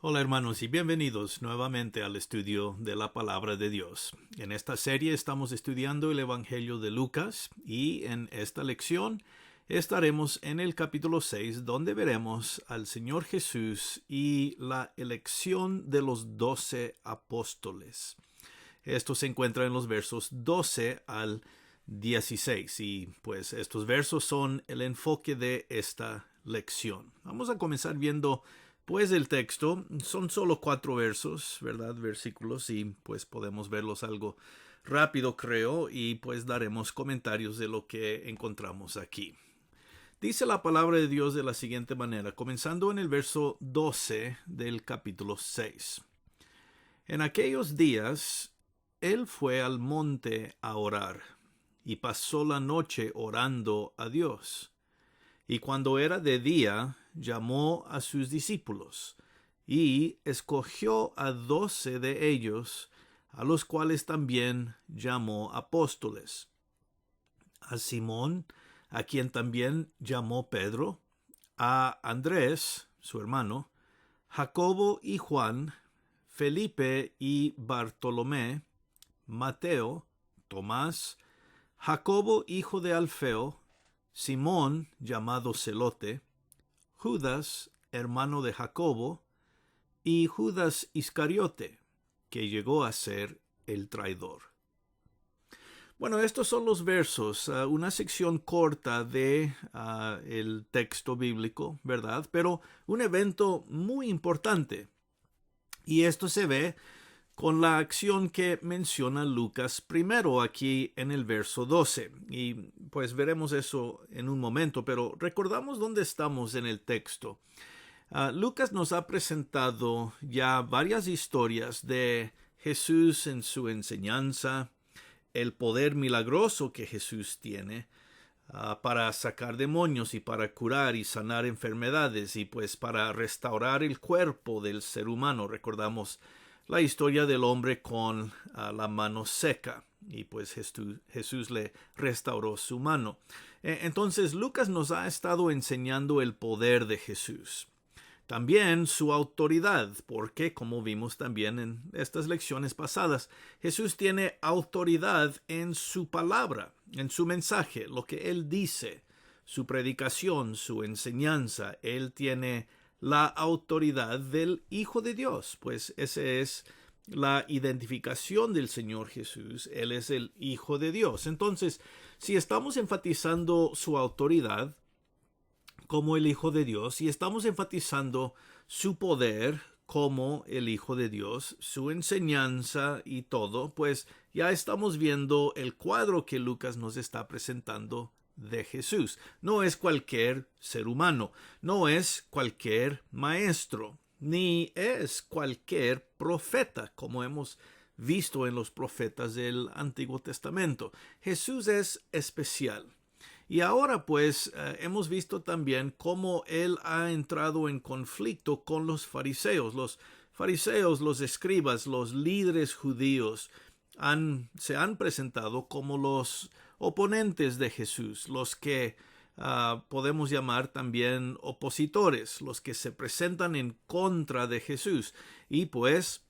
Hola hermanos y bienvenidos nuevamente al estudio de la palabra de Dios. En esta serie estamos estudiando el Evangelio de Lucas y en esta lección estaremos en el capítulo 6 donde veremos al Señor Jesús y la elección de los 12 apóstoles. Esto se encuentra en los versos 12 al 16 y pues estos versos son el enfoque de esta lección. Vamos a comenzar viendo pues el texto. Son solo 4 versos, ¿verdad? Versículos, y pues podemos verlos algo rápido, creo, y pues daremos comentarios de lo que encontramos aquí. Dice la palabra de Dios de la siguiente manera, comenzando en el verso 12 del capítulo 6. En aquellos días, él fue al monte a orar, y pasó la noche orando a Dios. Y cuando era de día, llamó a sus discípulos, y escogió a 12 de ellos, a los cuales también llamó apóstoles. A Simón, a quien también llamó Pedro, a Andrés, su hermano, Jacobo y Juan, Felipe y Bartolomé, Mateo, Tomás, Jacobo hijo de Alfeo, Simón llamado Celote, Judas, hermano de Jacobo, y Judas Iscariote, que llegó a ser el traidor. Bueno, estos son los versos, una sección corta de el texto bíblico, ¿verdad? Pero un evento muy importante. Y esto se ve con la acción que menciona Lucas primero aquí en el verso 12. Y pues veremos eso en un momento, pero recordamos dónde estamos en el texto. Lucas nos ha presentado ya varias historias de Jesús en su enseñanza, el poder milagroso que Jesús tiene para sacar demonios y para curar y sanar enfermedades y pues para restaurar el cuerpo del ser humano. Recordamos la historia del hombre con la mano seca y pues Jesús le restauró su mano. Entonces Lucas nos ha estado enseñando el poder de Jesús. También su autoridad, porque como vimos también en estas lecciones pasadas, Jesús tiene autoridad en su palabra, en su mensaje, lo que Él dice, su predicación, su enseñanza. Él tiene la autoridad del Hijo de Dios, pues esa es la identificación del Señor Jesús. Él es el Hijo de Dios. Entonces, si estamos enfatizando su autoridad como el Hijo de Dios y estamos enfatizando su poder como el Hijo de Dios, su enseñanza y todo, pues ya estamos viendo el cuadro que Lucas nos está presentando de Jesús. No es cualquier ser humano, no es cualquier maestro, ni es cualquier profeta, como hemos visto en los profetas del Antiguo Testamento. Jesús es especial. Y ahora pues hemos visto también cómo él ha entrado en conflicto con los fariseos. Los fariseos, los escribas, los líderes judíos se han presentado como los oponentes de Jesús, los que podemos llamar también opositores, los que se presentan en contra de Jesús. Y pues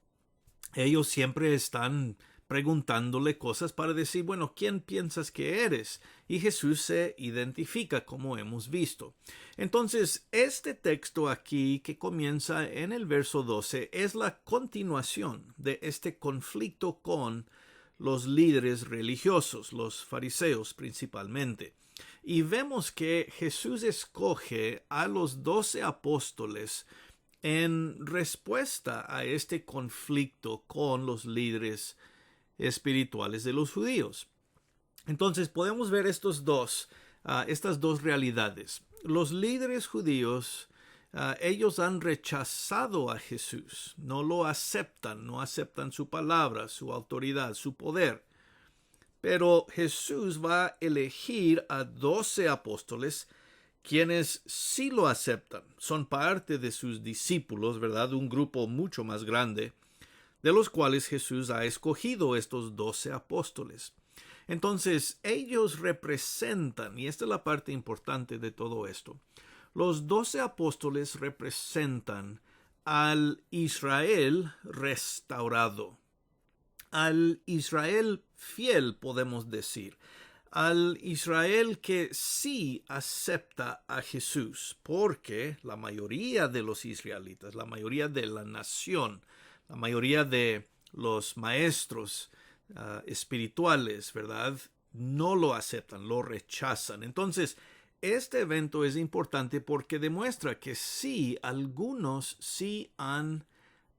ellos siempre están preguntándole cosas para decir, bueno, ¿quién piensas que eres? Y Jesús se identifica, como hemos visto. Entonces, este texto aquí que comienza en el verso 12 es la continuación de este conflicto con los líderes religiosos, los fariseos principalmente. Y vemos que Jesús escoge a los 12 apóstoles en respuesta a este conflicto con los líderes espirituales de los judíos. Entonces podemos ver estas dos realidades. Los líderes judíos, ellos han rechazado a Jesús, no lo aceptan, no aceptan su palabra, su autoridad, su poder. Pero Jesús va a elegir a 12 apóstoles quienes sí lo aceptan, son parte de sus discípulos, ¿verdad? Un grupo mucho más grande, de los cuales Jesús ha escogido estos 12 apóstoles. Entonces, ellos representan, y esta es la parte importante de todo esto, los 12 apóstoles representan al Israel restaurado, al Israel fiel, podemos decir, al Israel que sí acepta a Jesús, porque la mayoría de los israelitas, la mayoría de la nación, la mayoría de los maestros espirituales, ¿verdad? No lo aceptan, lo rechazan. Entonces, este evento es importante porque demuestra que sí, algunos sí han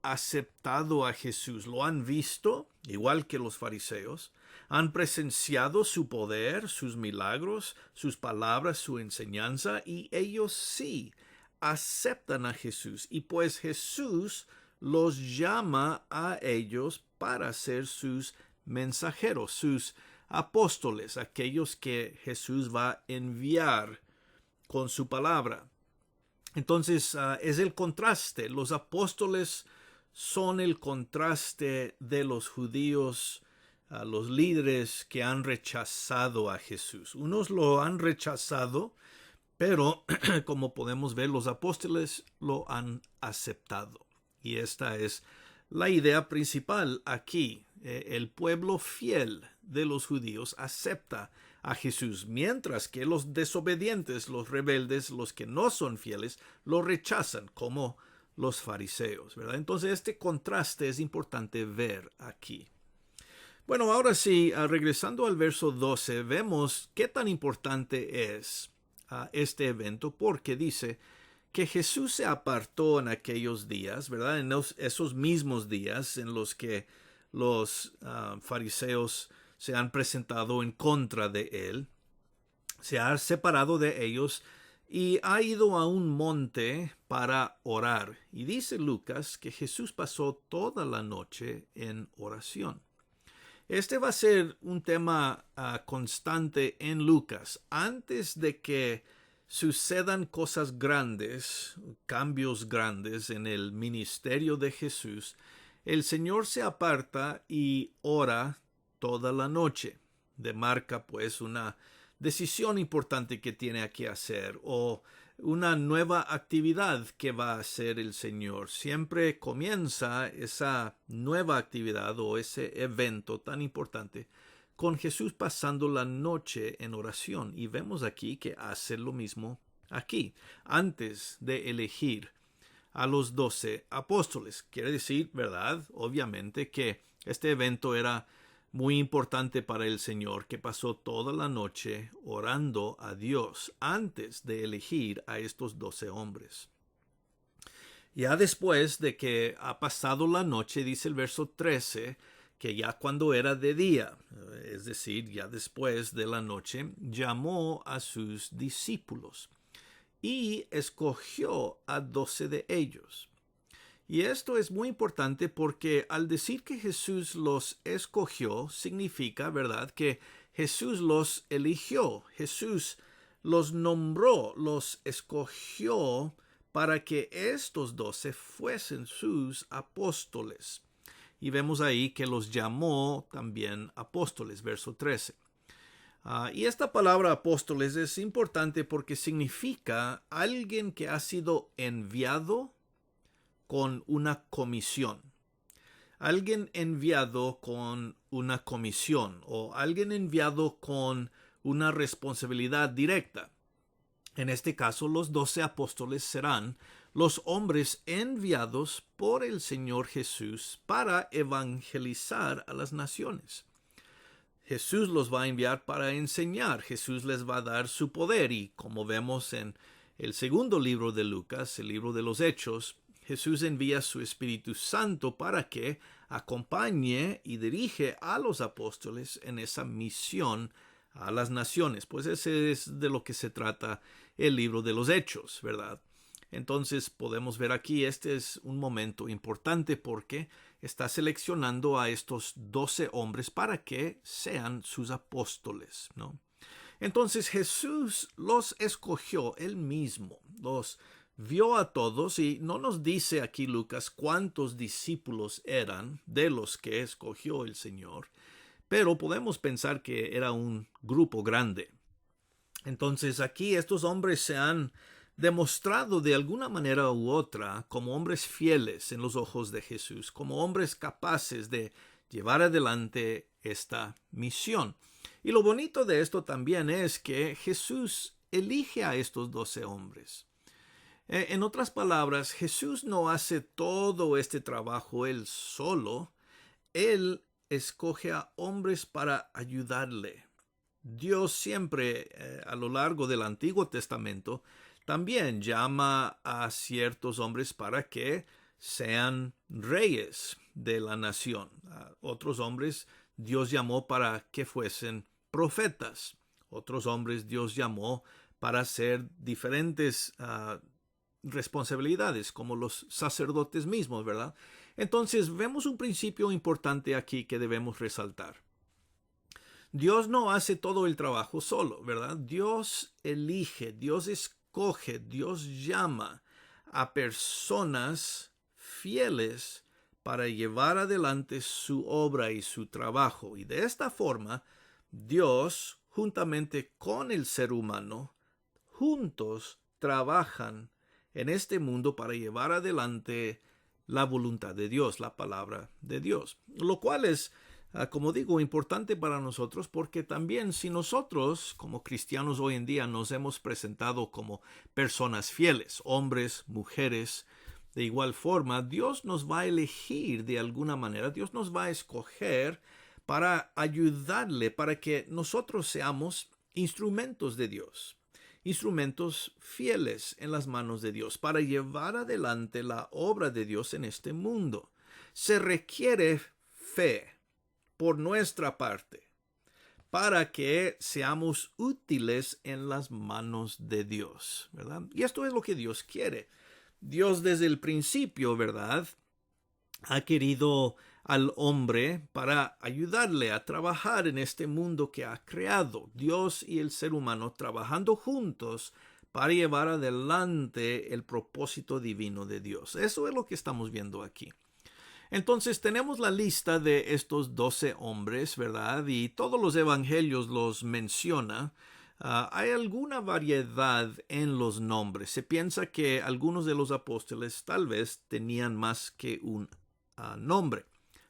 aceptado a Jesús, lo han visto, igual que los fariseos, han presenciado su poder, sus milagros, sus palabras, su enseñanza, y ellos sí aceptan a Jesús. Y pues Jesús los llama a ellos para ser sus mensajeros, sus apóstoles, aquellos que Jesús va a enviar con su palabra. Entonces es el contraste. Los apóstoles son el contraste de los judíos, los líderes que han rechazado a Jesús. Unos lo han rechazado, pero como podemos ver, los apóstoles lo han aceptado. Y esta es la idea principal aquí. El pueblo fiel de los judíos acepta a Jesús, mientras que los desobedientes, los rebeldes, los que no son fieles, lo rechazan, como los fariseos, ¿verdad? Entonces este contraste es importante ver aquí. Bueno, ahora sí, regresando al verso 12, vemos qué tan importante es este evento, porque dice que Jesús se apartó en aquellos días, ¿verdad? En esos mismos días en los que los fariseos se han presentado en contra de él, se ha separado de ellos y ha ido a un monte para orar. Y dice Lucas que Jesús pasó toda la noche en oración. Este va a ser un tema constante en Lucas. Antes de que sucedan cosas grandes, cambios grandes en el ministerio de Jesús, el Señor se aparta y ora toda la noche. Demarca pues una decisión importante que tiene que hacer o una nueva actividad que va a hacer el Señor. Siempre comienza esa nueva actividad o ese evento tan importante con Jesús pasando la noche en oración. Y vemos aquí que hace lo mismo aquí, antes de elegir a los 12 apóstoles. Quiere decir, ¿verdad? Obviamente que este evento era muy importante para el Señor, que pasó toda la noche orando a Dios antes de elegir a estos 12 hombres. Ya después de que ha pasado la noche, dice el verso 13, que ya cuando era de día, es decir, ya después de la noche, llamó a sus discípulos y escogió a 12 de ellos. Y esto es muy importante porque al decir que Jesús los escogió, significa, ¿verdad?, que Jesús los eligió, Jesús los nombró, los escogió para que estos 12 fuesen sus apóstoles. Y vemos ahí que los llamó también apóstoles, verso 13. Y esta palabra apóstoles es importante porque significa alguien que ha sido enviado con una comisión. Alguien enviado con una comisión o alguien enviado con una responsabilidad directa. En este caso, los 12 apóstoles serán los hombres enviados por el Señor Jesús para evangelizar a las naciones. Jesús los va a enviar para enseñar. Jesús les va a dar su poder y, como vemos en el segundo libro de Lucas, el libro de los Hechos, Jesús envía su Espíritu Santo para que acompañe y dirige a los apóstoles en esa misión a las naciones. Pues ese es de lo que se trata el libro de los Hechos, ¿verdad? Entonces podemos ver aquí, este es un momento importante porque está seleccionando a estos 12 hombres para que sean sus apóstoles, ¿no? Entonces Jesús los escogió él mismo, los vio a todos y no nos dice aquí Lucas cuántos discípulos eran de los que escogió el Señor, pero podemos pensar que era un grupo grande. Entonces aquí estos hombres se han demostrado de alguna manera u otra como hombres fieles en los ojos de Jesús, como hombres capaces de llevar adelante esta misión. Y lo bonito de esto también es que Jesús elige a estos 12 hombres. En otras palabras, Jesús no hace todo este trabajo él solo. Él escoge a hombres para ayudarle. Dios siempre, a lo largo del Antiguo Testamento, también llama a ciertos hombres para que sean reyes de la nación. A otros hombres Dios llamó para que fuesen profetas. Otros hombres Dios llamó para hacer diferentes responsabilidades, como los sacerdotes mismos, ¿verdad? Entonces vemos un principio importante aquí que debemos resaltar. Dios no hace todo el trabajo solo, ¿verdad? Dios elige, Dios escoge, Dios llama a personas fieles para llevar adelante su obra y su trabajo. Y de esta forma, Dios, juntamente con el ser humano, juntos trabajan en este mundo para llevar adelante la voluntad de Dios, la palabra de Dios. Lo cual es, como digo, importante para nosotros porque también si nosotros como cristianos hoy en día nos hemos presentado como personas fieles, hombres, mujeres, de igual forma, Dios nos va a elegir de alguna manera, Dios nos va a escoger para ayudarle, para que nosotros seamos instrumentos de Dios, instrumentos fieles en las manos de Dios, para llevar adelante la obra de Dios en este mundo. Se requiere fe por nuestra parte para que seamos útiles en las manos de Dios, ¿verdad? Y esto es lo que Dios quiere. Dios desde el principio, ¿verdad?, ha querido al hombre para ayudarle a trabajar en este mundo que ha creado. Dios y el ser humano trabajando juntos para llevar adelante el propósito divino de Dios. Eso es lo que estamos viendo aquí. Entonces tenemos la lista de estos 12 hombres, ¿verdad? Y todos los evangelios los menciona. Hay alguna variedad en los nombres. Se piensa que algunos de los apóstoles tal vez tenían más que un nombre.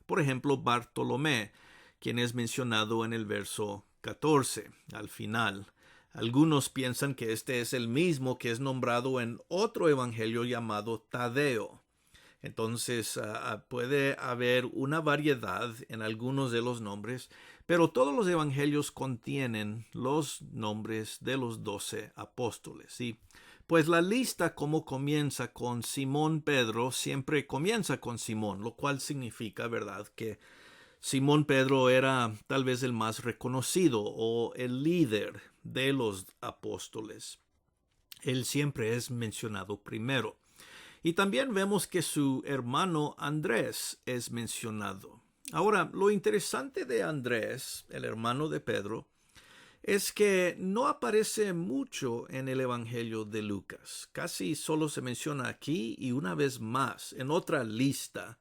Por ejemplo, Bartolomé, quien es mencionado en el verso 14, al final. Algunos piensan que este es el mismo que es nombrado en otro evangelio llamado Tadeo. Entonces puede haber una variedad en algunos de los nombres, pero todos los evangelios contienen los nombres de los 12 apóstoles. ¿Sí? Pues la lista, como comienza con Simón Pedro, siempre comienza con Simón, lo cual significa, ¿verdad?, que Simón Pedro era tal vez el más reconocido o el líder de los apóstoles. Él siempre es mencionado primero. Y también vemos que su hermano Andrés es mencionado. Ahora, lo interesante de Andrés, el hermano de Pedro, es que no aparece mucho en el Evangelio de Lucas. Casi solo se menciona aquí y una vez más en otra lista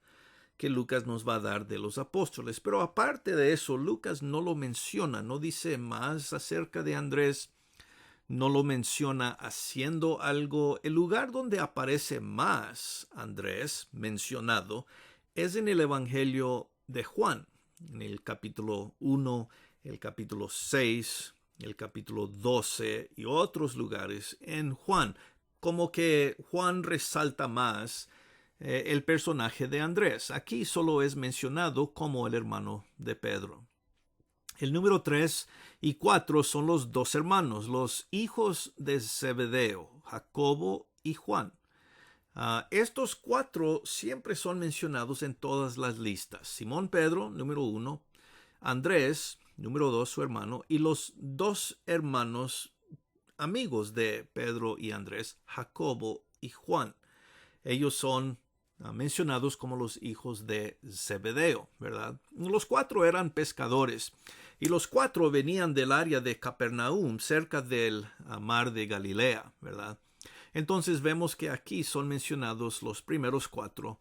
que Lucas nos va a dar de los apóstoles. Pero aparte de eso, Lucas no lo menciona, no dice más acerca de Andrés. No lo menciona haciendo algo. El lugar donde aparece más Andrés mencionado es en el Evangelio de Juan, en el capítulo 1, el capítulo 6, el capítulo 12 y otros lugares en Juan. Como que Juan resalta más el personaje de Andrés. Aquí solo es mencionado como el hermano de Pedro. El número 3 y 4 son los dos hermanos, los hijos de Zebedeo, Jacobo y Juan. Estos 4 siempre son mencionados en todas las listas. Simón Pedro, número 1, Andrés, número 2, su hermano, y los 2 hermanos amigos de Pedro y Andrés, Jacobo y Juan. Ellos son mencionados como los hijos de Zebedeo, ¿verdad? Los 4 eran pescadores y los 4 venían del área de Capernaum, cerca del mar de Galilea, ¿verdad? Entonces vemos que aquí son mencionados los primeros 4,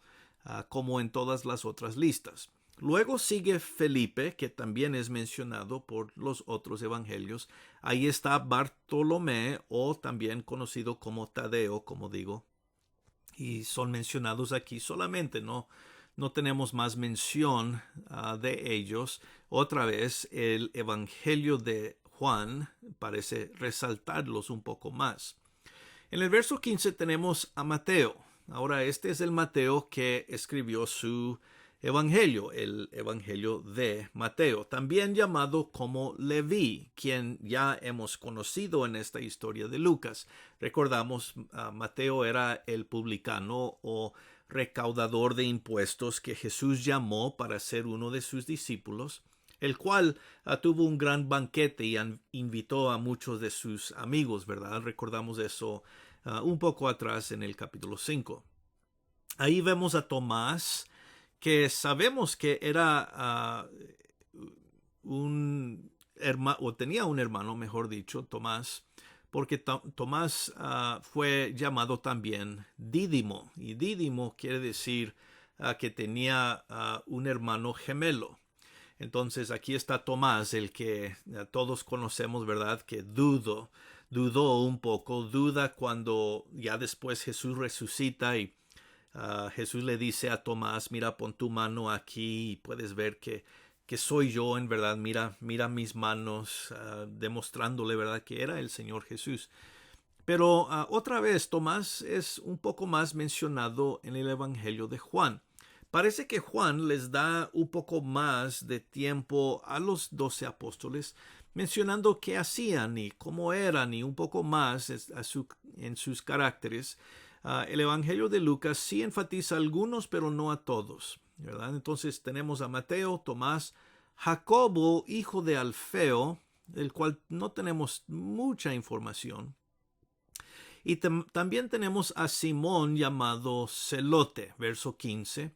como en todas las otras listas. Luego sigue Felipe, que también es mencionado por los otros evangelios. Ahí está Bartolomé, o también conocido como Tadeo, como digo. Y son mencionados aquí solamente, no tenemos más mención de ellos. Otra vez, el evangelio de Juan parece resaltarlos un poco más. En el verso 15 tenemos a Mateo. Ahora, este es el Mateo que escribió su evangelio, el evangelio de Mateo, también llamado como Leví, quien ya hemos conocido en esta historia de Lucas. Recordamos, Mateo era el publicano o recaudador de impuestos que Jesús llamó para ser uno de sus discípulos, el cual tuvo un gran banquete y invitó a muchos de sus amigos, ¿verdad? Recordamos eso un poco atrás en el capítulo 5. Ahí vemos a Tomás, que sabemos que era un hermano, o tenía un hermano, mejor dicho, Tomás, porque Tomás fue llamado también Dídimo, y Dídimo quiere decir que tenía un hermano gemelo. Entonces aquí está Tomás, el que todos conocemos, ¿verdad? Que dudó un poco, duda cuando ya después Jesús resucita y Jesús le dice a Tomás, mira, pon tu mano aquí y puedes ver que soy yo en verdad, mira mis manos, demostrándole, ¿verdad?, que era el Señor Jesús. Pero otra vez, Tomás es un poco más mencionado en el Evangelio de Juan. Parece que Juan les da un poco más de tiempo a los 12 apóstoles, mencionando qué hacían y cómo eran y un poco más en sus caracteres. El Evangelio de Lucas sí enfatiza a algunos, pero no a todos, ¿verdad? Entonces tenemos a Mateo, Tomás, Jacobo, hijo de Alfeo, del cual no tenemos mucha información. Y también tenemos a Simón llamado Celote, verso 15.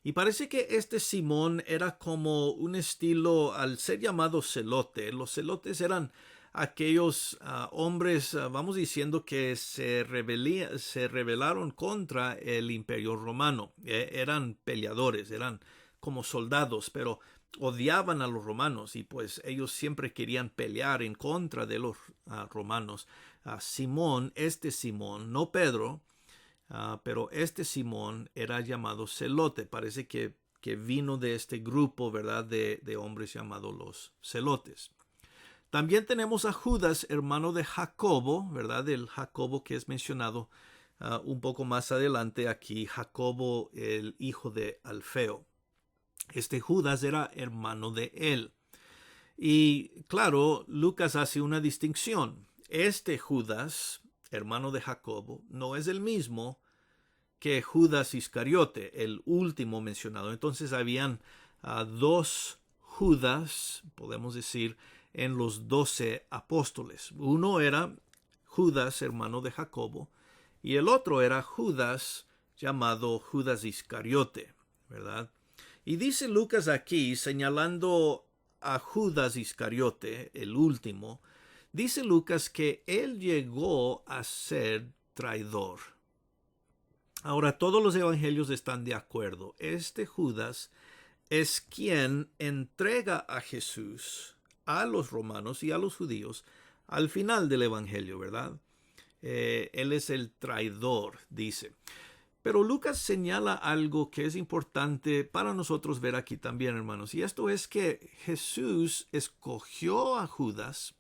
Y parece que este Simón era como un estilo, al ser llamado celote. Los celotes eran aquellos hombres, vamos diciendo, que se rebelaron contra el imperio romano. Eran peleadores, eran como soldados, pero odiaban a los romanos y pues ellos siempre querían pelear en contra de los romanos. Simón, no Pedro, pero este Simón era llamado celote. Parece que vino de este grupo, ¿verdad?, de hombres llamados los celotes. También tenemos a Judas, hermano de Jacobo, ¿verdad?, el Jacobo que es mencionado un poco más adelante aquí, Jacobo, el hijo de Alfeo. Este Judas era hermano de él. Y claro, Lucas hace una distinción. Este Judas, hermano de Jacobo, no es el mismo que Judas Iscariote, el último mencionado. Entonces habían dos Judas, podemos decir, en los 12 apóstoles. Uno era Judas, hermano de Jacobo, y el otro era Judas, llamado Judas Iscariote, ¿verdad? Y dice Lucas aquí, señalando a Judas Iscariote, el último, dice Lucas que él llegó a ser traidor. Ahora, todos los evangelios están de acuerdo. Este Judas es quien entrega a Jesús a los romanos y a los judíos al final del evangelio, ¿verdad? Él es el traidor, dice. Pero Lucas señala algo que es importante para nosotros ver aquí también, hermanos, y esto es que Jesús escogió a Judas,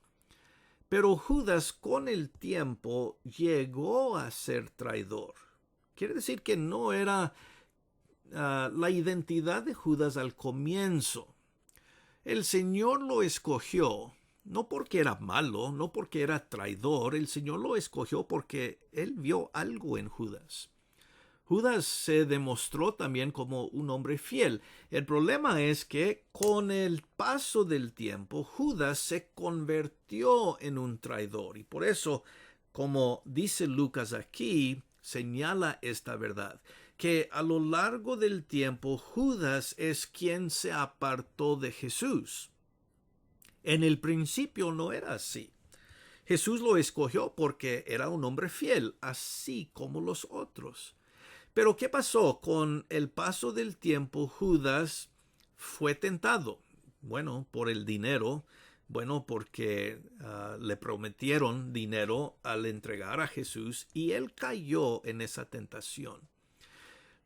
pero Judas con el tiempo llegó a ser traidor. Quiere decir que no era la identidad de Judas al comienzo. El Señor lo escogió, no porque era malo, no porque era traidor, el Señor lo escogió porque Él vio algo en Judas. Judas se demostró también como un hombre fiel. El problema es que con el paso del tiempo, Judas se convirtió en un traidor. Y por eso, como dice Lucas aquí, señala esta verdad, que a lo largo del tiempo Judas es quien se apartó de Jesús. En el principio no era así. Jesús lo escogió porque era un hombre fiel, así como los otros. Pero ¿qué pasó? Con el paso del tiempo, Judas fue tentado. Bueno, por el dinero. Bueno, porque le prometieron dinero al entregar a Jesús y él cayó en esa tentación.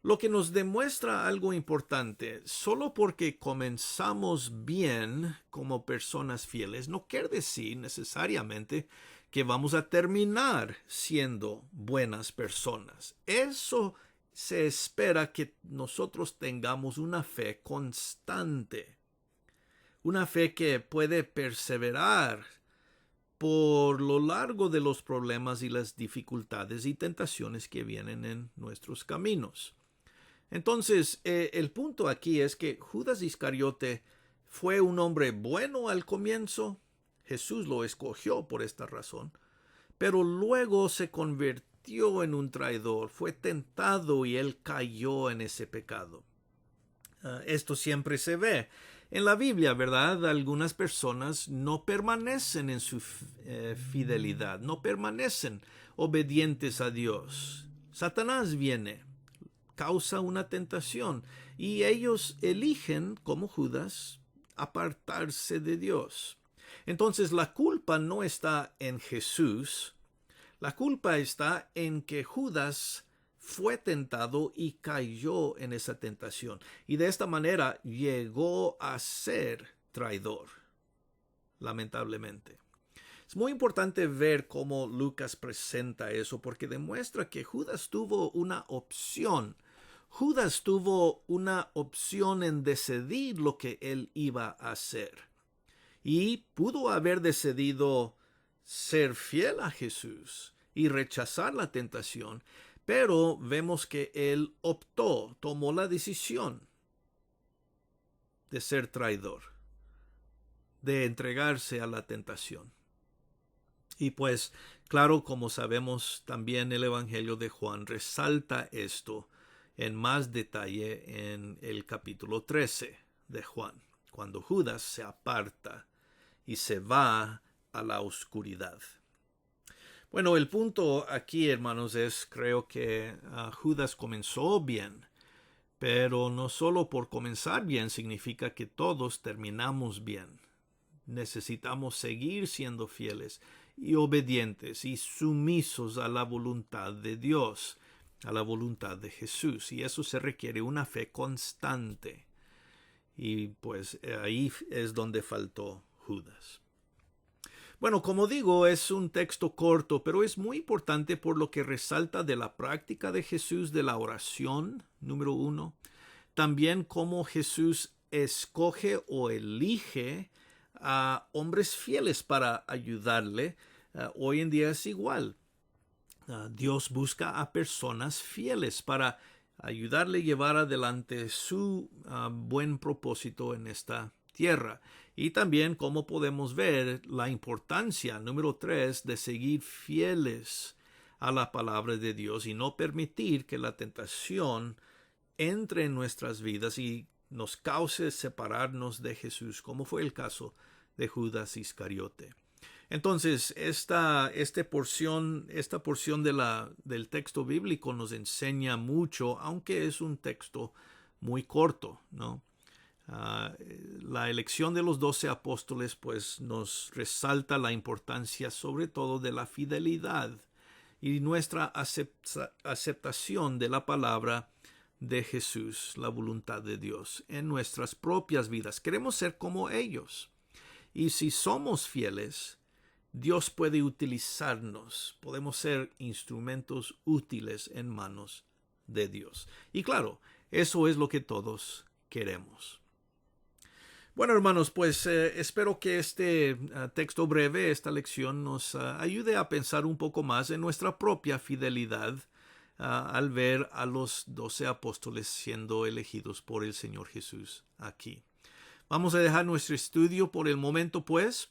Lo que nos demuestra algo importante, solo porque comenzamos bien como personas fieles, no quiere decir necesariamente que vamos a terminar siendo buenas personas. Eso se espera que nosotros tengamos una fe constante, una fe que puede perseverar por lo largo de los problemas y las dificultades y tentaciones que vienen en nuestros caminos. Entonces, el punto aquí es que Judas Iscariote fue un hombre bueno al comienzo. Jesús lo escogió por esta razón, pero luego se convirtió en un traidor, fue tentado y él cayó en ese pecado. Esto siempre se ve en la Biblia, ¿verdad? Algunas personas no permanecen en su fidelidad, no permanecen obedientes a Dios. Satanás viene, causa una tentación y ellos eligen, como Judas, apartarse de Dios. Entonces la culpa no está en Jesús, la culpa está en que Judas fue tentado y cayó en esa tentación. Y de esta manera llegó a ser traidor, lamentablemente. Es muy importante ver cómo Lucas presenta eso porque demuestra que Judas tuvo una opción. Judas tuvo una opción en decidir lo que él iba a hacer. Y pudo haber decidido ser fiel a Jesús y rechazar la tentación, pero vemos que él optó, tomó la decisión de ser traidor, de entregarse a la tentación. Y pues, claro, como sabemos, también el Evangelio de Juan resalta esto en más detalle en el capítulo 13 de Juan, cuando Judas se aparta y se va a la oscuridad. Bueno, el punto aquí, hermanos, es creo que Judas comenzó bien, pero no solo por comenzar bien significa que todos terminamos bien. Necesitamos seguir siendo fieles y obedientes y sumisos a la voluntad de Dios, a la voluntad de Jesús, y eso se requiere una fe constante. Y pues ahí es donde faltó Judas. Bueno, como digo, es un texto corto, pero es muy importante por lo que resalta de la práctica de Jesús de la oración, número 1. También cómo Jesús escoge o elige a hombres fieles para ayudarle. Hoy en día es igual. Dios busca a personas fieles para ayudarle a llevar adelante su buen propósito en esta tierra. Y también, como podemos ver, la importancia, número 3, de seguir fieles a la palabra de Dios y no permitir que la tentación entre en nuestras vidas y nos cause separarnos de Jesús, como fue el caso de Judas Iscariote. Entonces, esta porción del texto bíblico nos enseña mucho, aunque es un texto muy corto, ¿no? La elección de los 12 apóstoles pues nos resalta la importancia sobre todo de la fidelidad y nuestra aceptación de la palabra de Jesús, la voluntad de Dios en nuestras propias vidas. Queremos ser como ellos. Y si somos fieles, Dios puede utilizarnos. Podemos ser instrumentos útiles en manos de Dios. Y claro, eso es lo que todos queremos. Bueno, hermanos, pues espero que este texto breve, esta lección, nos ayude a pensar un poco más en nuestra propia fidelidad al ver a los 12 apóstoles siendo elegidos por el Señor Jesús aquí. Vamos a dejar nuestro estudio por el momento, pues.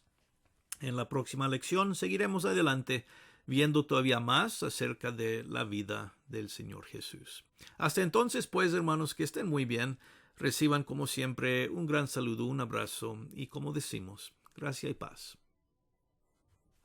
En la próxima lección seguiremos adelante viendo todavía más acerca de la vida del Señor Jesús. Hasta entonces, pues, hermanos, que estén muy bien. Reciban, como siempre, un gran saludo, un abrazo y, como decimos, gracia y paz.